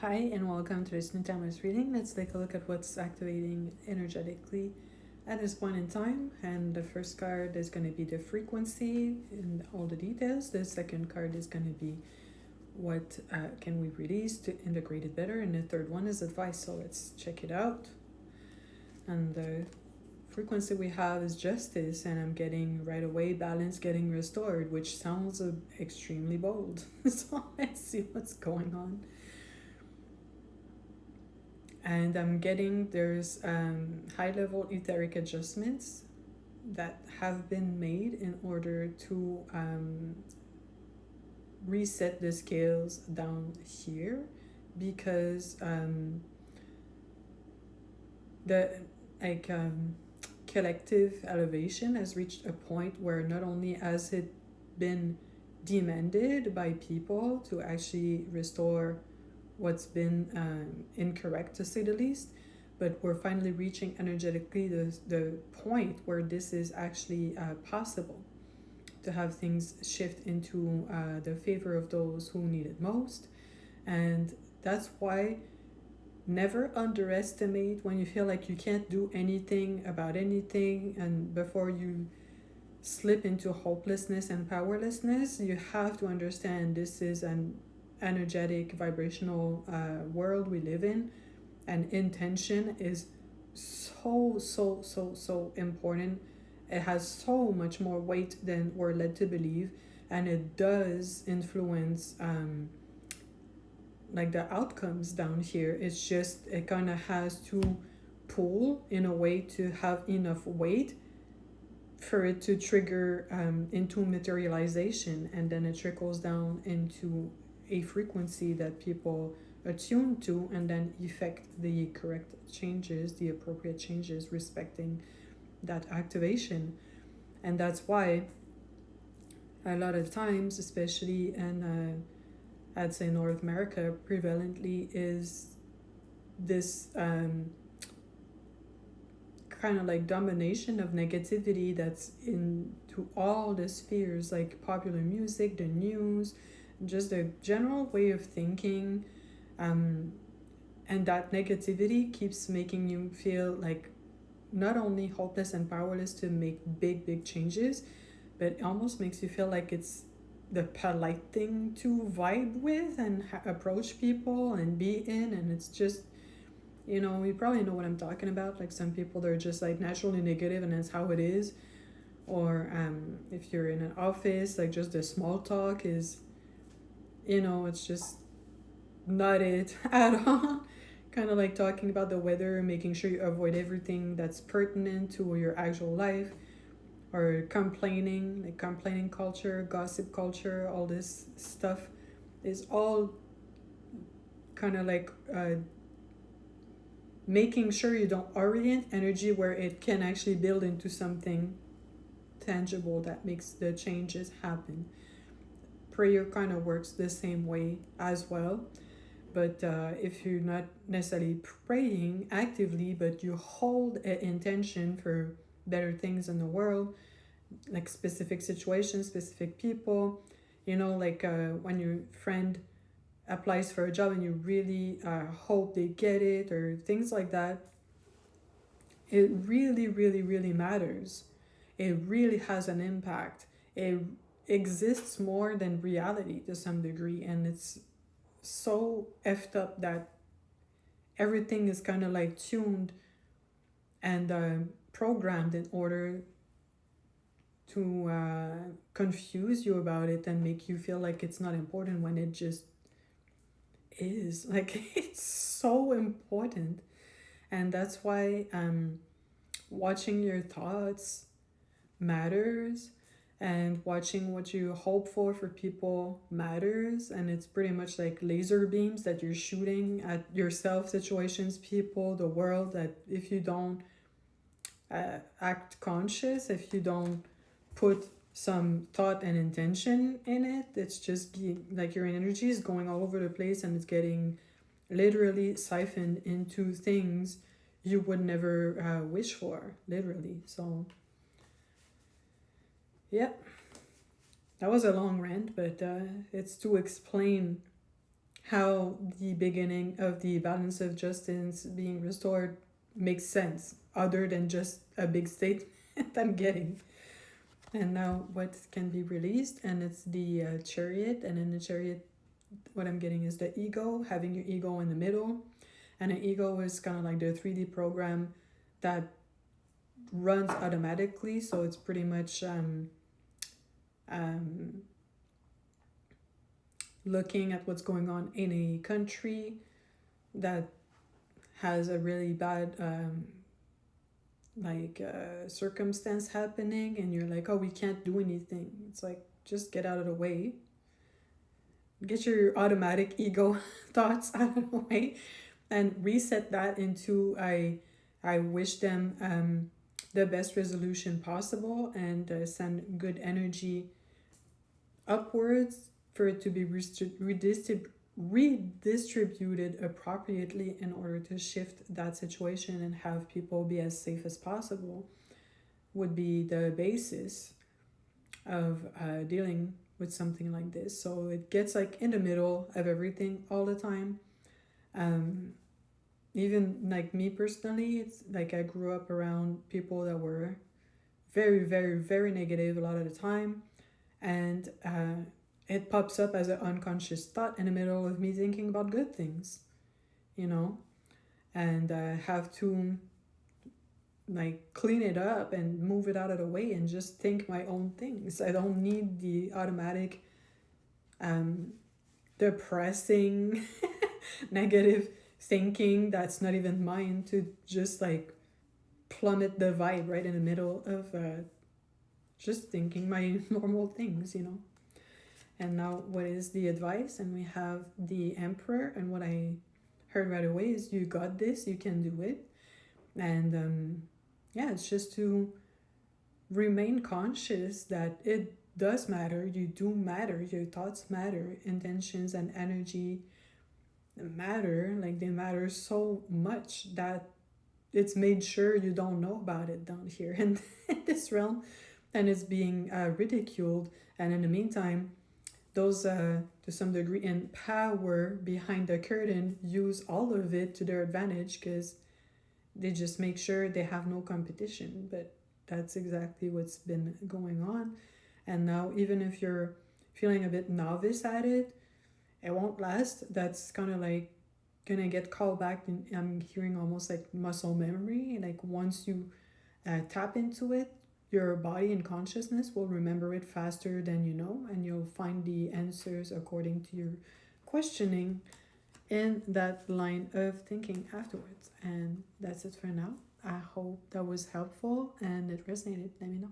Hi and welcome to this new timeless reading. Let's take a look at what's activating energetically at this point in time. And the first card is going to be the frequency and all the details. The second card is going to be what can we release to integrate it better. And the third one is advice. So let's check it out. And the frequency we have is justice, and I'm getting right away balance getting restored, which sounds extremely bold. So let's see what's going on. And I'm getting there's high level etheric adjustments that have been made in order to reset the scales down here, because the collective elevation has reached a point where not only has it been demanded by people to actually restore what's been incorrect, to say the least, but we're finally reaching energetically the point where this is actually possible to have things shift into the favor of those who need it most. And that's why never underestimate when you feel like you can't do anything about anything, and before you slip into hopelessness and powerlessness, you have to understand this is an energetic vibrational world we live in, and intention is so important. It has so much more weight than we're led to believe, and it does influence the outcomes down here. It's just it kind of has to pull in a way to have enough weight for it to trigger into materialization, and then it trickles down into a frequency that people attune to, and then effect the correct changes, the appropriate changes respecting that activation. And that's why a lot of times, especially in I'd say North America, prevalently is this kind of like domination of negativity that's into all the spheres, like popular music, the news, just a general way of thinking, and that negativity keeps making you feel like not only hopeless and powerless to make big changes, but it almost makes you feel like it's the polite thing to vibe with and approach people and be in. And it's just, you probably know what I'm talking about. Like some people, they're just like naturally negative and that's how it is. Or if you're in an office, like just the small talk is, it's just not it at all. Kind of like talking about the weather, making sure you avoid everything that's pertinent to your actual life, or complaining, like complaining culture, gossip culture, all this stuff is all kind of like making sure you don't orient energy where it can actually build into something tangible that makes the changes happen. Prayer kind of works the same way as well. But if you're not necessarily praying actively, but you hold an intention for better things in the world, like specific situations, specific people, when your friend applies for a job and you really hope they get it, or things like that, it really matters. It really has an impact. It exists more than reality to some degree, and it's so effed up that everything is kind of like tuned and programmed in order to confuse you about it and make you feel like it's not important when it just is. Like it's so important. And that's why watching your thoughts matters, and watching what you hope for people matters. And it's pretty much like laser beams that you're shooting at yourself, situations, people, the world, that if you don't act conscious, if you don't put some thought and intention in it, it's just like your energy is going all over the place, and it's getting literally siphoned into things you would never wish for, literally. So yeah, that was a long rant, but it's to explain how the beginning of the balance of justice being restored makes sense, other than just a big statement I'm getting. And now what can be released, and it's the chariot, and in the chariot, what I'm getting is the ego, having your ego in the middle. And an ego is kind of like the 3D program that runs automatically, so it's pretty much um, looking at what's going on in a country that has a really bad circumstance happening, and you're like, oh, we can't do anything. It's like, just get out of the way, get your automatic ego thoughts out of the way, and reset that into I wish them the best resolution possible, and send good energy upwards for it to be redistributed appropriately in order to shift that situation and have people be as safe as possible, would be the basis of dealing with something like this. So it gets like in the middle of everything all the time. Even like me personally, it's like I grew up around people that were very, very, very negative a lot of the time, and it pops up as an unconscious thought in the middle of me thinking about good things, you know, and I have to like clean it up and move it out of the way and just think my own things. I don't need the automatic depressing negative thinking that's not even mine to just like plummet the vibe right in the middle of just thinking my normal things, you know. And now what is the advice? And we have the Emperor, and what I heard right away is you got this, you can do it. And yeah, it's just to remain conscious that it does matter, you do matter, your thoughts matter, intentions and energy matter, like they matter so much that it's made sure you don't know about it down here in this realm, and it's being ridiculed. And in the meantime, those to some degree in power behind the curtain use all of it to their advantage, because they just make sure they have no competition. But that's exactly what's been going on. And now, even if you're feeling a bit novice at it, it won't last. That's kind of like gonna get called back. And I'm hearing almost like muscle memory. Like once you tap into it, your body and consciousness will remember it faster than you know, and you'll find the answers according to your questioning in that line of thinking afterwards. And that's it for now. I hope that was helpful and it resonated. Let me know.